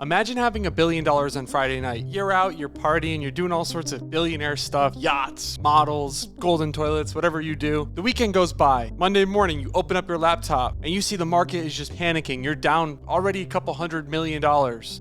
Imagine having $1 billion on Friday night. You're out, you're partying, you're doing all sorts of billionaire stuff, yachts, models, golden toilets, whatever you do. The weekend goes by. Monday morning, you open up your laptop and you see the market is just panicking. You're down already a couple $100 million.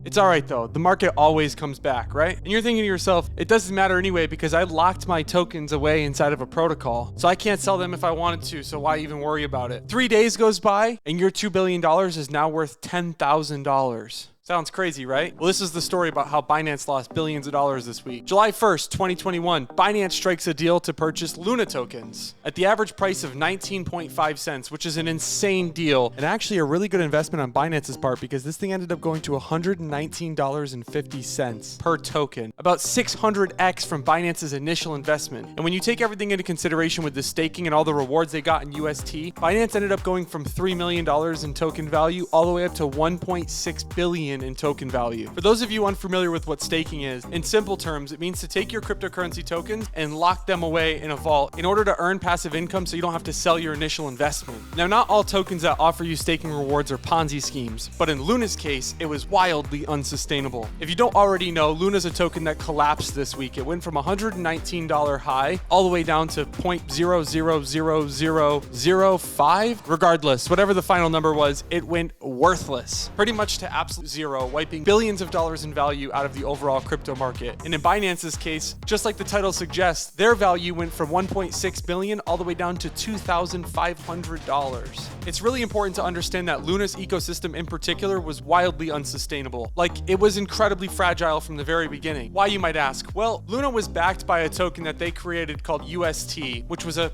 It's all right though. The market always comes back, right? And you're thinking to yourself, it doesn't matter anyway because I locked my tokens away inside of a protocol. So I can't sell them if I wanted to, so why even worry about it? 3 days goes by and your $2 billion is now worth $10,000. Sounds crazy, right? Well, this is the story about how Binance lost billions of dollars this week. July 1st, 2021, Binance strikes a deal to purchase Luna tokens at the average price of 19.5 cents, which is an insane deal and actually a really good investment on Binance's part because this thing ended up going to $119.50 per token, about 600x from Binance's initial investment. And when you take everything into consideration with the staking and all the rewards they got in UST, Binance ended up going from $3 million in token value all the way up to $1.6 billion in token value. For those of you unfamiliar with what staking is, in simple terms, it means to take your cryptocurrency tokens and lock them away in a vault in order to earn passive income so you don't have to sell your initial investment. Now, not all tokens that offer you staking rewards are Ponzi schemes, but in Luna's case, it was wildly unsustainable. If you don't already know, Luna's a token that collapsed this week. It went from $119 high all the way down to 0.000005. Regardless, whatever the final number was, it went worthless. Pretty much to absolute zero, wiping billions of dollars in value out of the overall crypto market. And in Binance's case, just like the title suggests, their value went from $1.6 billion all the way down to $2,500. It's really important to understand that Luna's ecosystem in particular was wildly unsustainable. Like, it was incredibly fragile from the very beginning. Why, you might ask? Well, Luna was backed by a token that they created called UST, which was a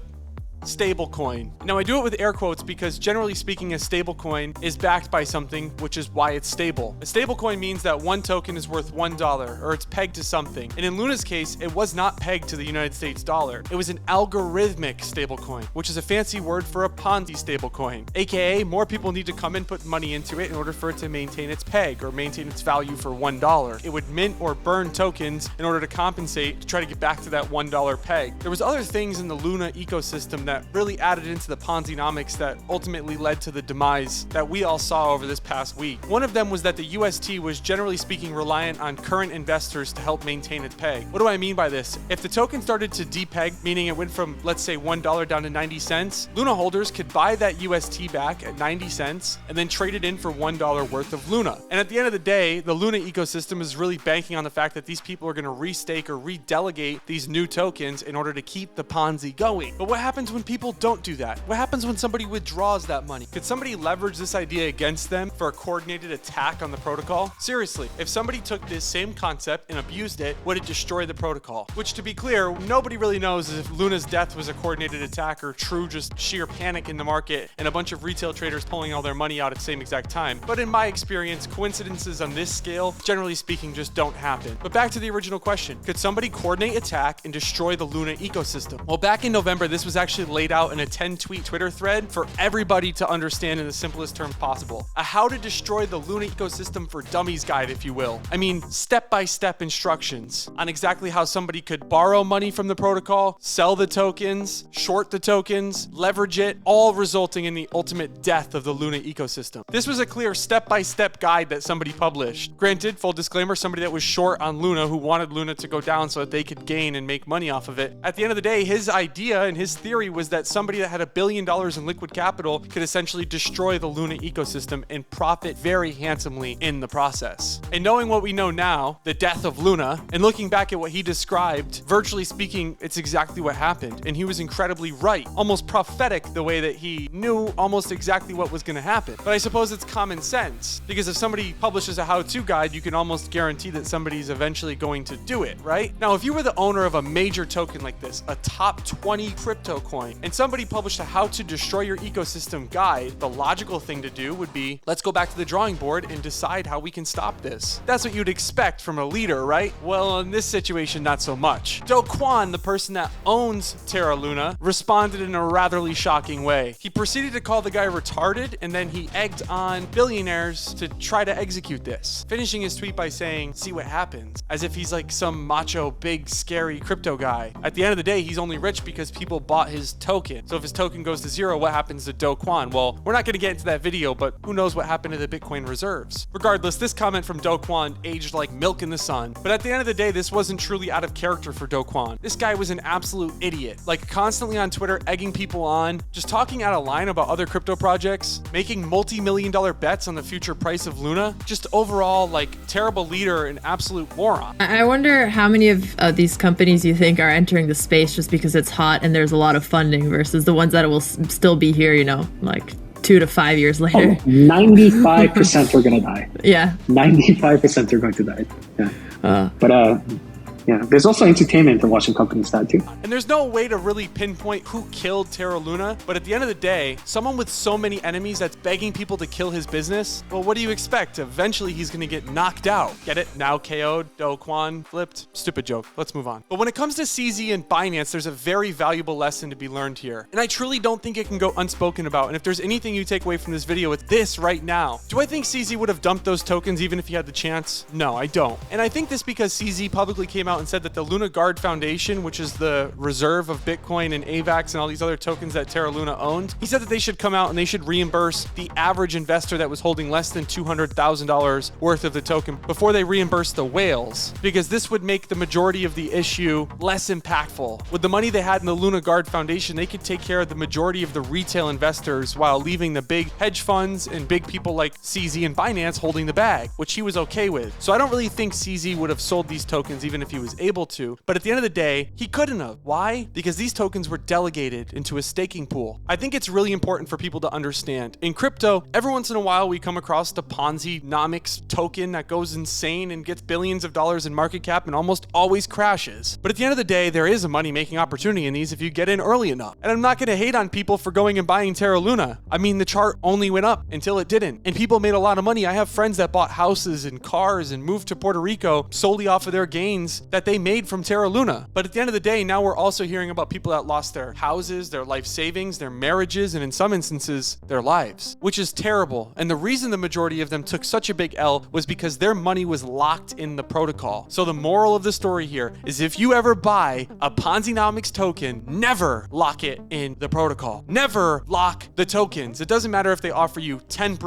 stablecoin. Now, I do it with air quotes because generally speaking, a stablecoin is backed by something, which is why it's stable. A stablecoin means that one token is worth $1 or it's pegged to something. And in Luna's case, it was not pegged to the United States dollar. It was an algorithmic stablecoin, which is a fancy word for a Ponzi stablecoin, aka more people need to come and put money into it in order for it to maintain its peg or maintain its value for $1. It would mint or burn tokens in order to compensate to try to get back to that $1 peg. There was other things in the Luna ecosystem that really added into the Ponzi-nomics that ultimately led to the demise that we all saw over this past week. One of them was that the UST was generally speaking reliant on current investors to help maintain its peg. What do I mean by this? If the token started to depeg, meaning it went from, let's say, $1 down to 90 cents, Luna holders could buy that UST back at 90 cents and then trade it in for $1 worth of Luna. And at the end of the day, the Luna ecosystem is really banking on the fact that these people are going to restake or redelegate these new tokens in order to keep the Ponzi going. But what happens when people don't do that? What happens when somebody withdraws that money? Could somebody leverage this idea against them for a coordinated attack on the protocol? Seriously, if somebody took this same concept and abused it, would it destroy the protocol? Which, to be clear, nobody really knows if Luna's death was a coordinated attack or true just sheer panic in the market and a bunch of retail traders pulling all their money out at the same exact time. But in my experience, coincidences on this scale, generally speaking, just don't happen. But back to the original question, could somebody coordinate attack and destroy the Luna ecosystem? Well, back in November, this was actually laid out in a 10-tweet Twitter thread for everybody to understand in the simplest terms possible. A how to destroy the Luna ecosystem for dummies guide, if you will. I mean, step-by-step instructions on exactly how somebody could borrow money from the protocol, sell the tokens, short the tokens, leverage it, all resulting in the ultimate death of the Luna ecosystem. This was a clear step-by-step guide that somebody published. Granted, full disclaimer, somebody that was short on Luna who wanted Luna to go down so that they could gain and make money off of it. At the end of the day, his idea and his theory was that somebody that had $1 billion in liquid capital could essentially destroy the Luna ecosystem and profit very handsomely in the process. And knowing what we know now, the death of Luna, and looking back at what he described, virtually speaking, it's exactly what happened. And he was incredibly right, almost prophetic the way that he knew almost exactly what was going to happen. But I suppose it's common sense, because if somebody publishes a how-to guide, you can almost guarantee that somebody's eventually going to do it, right? Now, if you were the owner of a major token like this, a top 20 crypto coin, and somebody published a how to destroy your ecosystem guide, the logical thing to do would be, let's go back to the drawing board and decide how we can stop this. That's what you'd expect from a leader, right? Well, in this situation, not so much. Do Kwon, the person that owns Terra Luna, responded in a ratherly shocking way. He proceeded to call the guy retarded, and then he egged on billionaires to try to execute this, finishing his tweet by saying, "See what happens," as if he's like some macho, big, scary crypto guy. At the end of the day, he's only rich because people bought his token. So if his token goes to zero, what happens to Do Kwon? Well, we're not going to get into that video, but who knows what happened to the Bitcoin reserves. Regardless, this comment from Do Kwon aged like milk in the sun. But at the end of the day, this wasn't truly out of character for Do Kwon. This guy was an absolute idiot, like constantly on Twitter egging people on, just talking out of line about other crypto projects, making multi-million-dollar bets on the future price of Luna. Just overall, like, terrible leader and absolute moron. I wonder how many of these companies you think are entering the space just because it's hot and there's a lot of funding versus the ones that will still be here, you know, like 2 to 5 years later. 95% are gonna die. Yeah. 95% are going to die. Yeah. Yeah, there's also entertainment in watching companies die too. And there's no way to really pinpoint who killed Terra Luna, but at the end of the day, someone with so many enemies that's begging people to kill his business, well, what do you expect? Eventually he's gonna get knocked out. Get it? Now KO'd, Do Kwon flipped. Stupid joke. Let's move on. But when it comes to CZ and Binance, there's a very valuable lesson to be learned here. And I truly don't think it can go unspoken about. And if there's anything you take away from this video, it's this right now. Do I think CZ would have dumped those tokens even if he had the chance? No, I don't. And I think this because CZ publicly came out and said that the Luna Guard Foundation, which is the reserve of Bitcoin and AVAX and all these other tokens that Terra Luna owned, he said that they should come out and they should reimburse the average investor that was holding less than $200,000 worth of the token before they reimburse the whales, because this would make the majority of the issue less impactful. With the money they had in the Luna Guard Foundation, they could take care of the majority of the retail investors while leaving the big hedge funds and big people like CZ and Binance holding the bag, which he was okay with. So I don't really think CZ would have sold these tokens even if he was able to, but at the end of the day, he couldn't have. Why? Because these tokens were delegated into a staking pool. I think it's really important for people to understand. In crypto, every once in a while we come across the ponzi-nomics token that goes insane and gets billions of dollars in market cap and almost always crashes. But at the end of the day, there is a money-making opportunity in these if you get in early enough. And I'm not going to hate on people for going and buying Terra Luna. I mean, the chart only went up until it didn't. And people made a lot of money. I have friends that bought houses and cars and moved to Puerto Rico solely off of their gains that they made from Terra Luna. But at the end of the day, now we're also hearing about people that lost their houses, their life savings, their marriages, and in some instances, their lives, which is terrible. And the reason the majority of them took such a big L was because their money was locked in the protocol. So the moral of the story here is if you ever buy a Ponzi-nomics token, never lock it in the protocol. Never lock the tokens. It doesn't matter if they offer you 10%,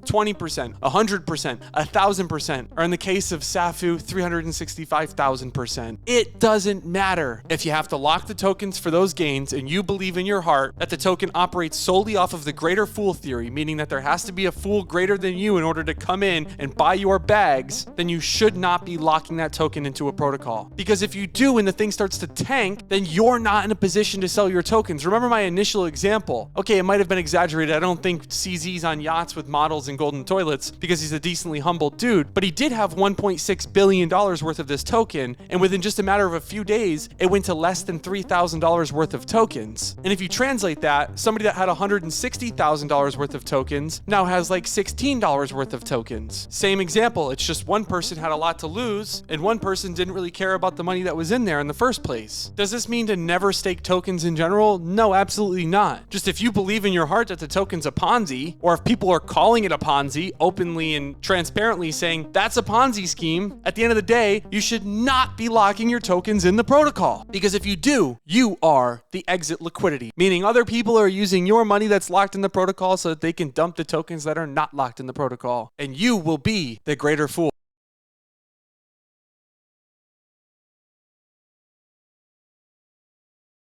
20%, 100%, 1,000%, or in the case of Safu, 365,000%. It doesn't matter. If you have to lock the tokens for those gains and you believe in your heart that the token operates solely off of the greater fool theory, meaning that there has to be a fool greater than you in order to come in and buy your bags, then you should not be locking that token into a protocol. Because if you do and the thing starts to tank, then you're not in a position to sell your tokens. Remember my initial example. Okay, it might have been exaggerated. I don't think CZ's on yachts with models and golden toilets because he's a decently humble dude, but he did have $1.6 billion worth of this token, and within just a matter of a few days, it went to less than $3,000 worth of tokens. And if you translate that, somebody that had $160,000 worth of tokens now has like $16 worth of tokens. Same example, it's just one person had a lot to lose and one person didn't really care about the money that was in there in the first place. Does this mean to never stake tokens in general? No, absolutely not. Just if you believe in your heart that the token's a Ponzi, or if people are calling it a Ponzi openly and transparently saying that's a Ponzi scheme, at the end of the day, you should not be locking your tokens in the protocol. Because if you do, you are the exit liquidity, meaning other people are using your money that's locked in the protocol so that they can dump the tokens that are not locked in the protocol. And you will be the greater fool.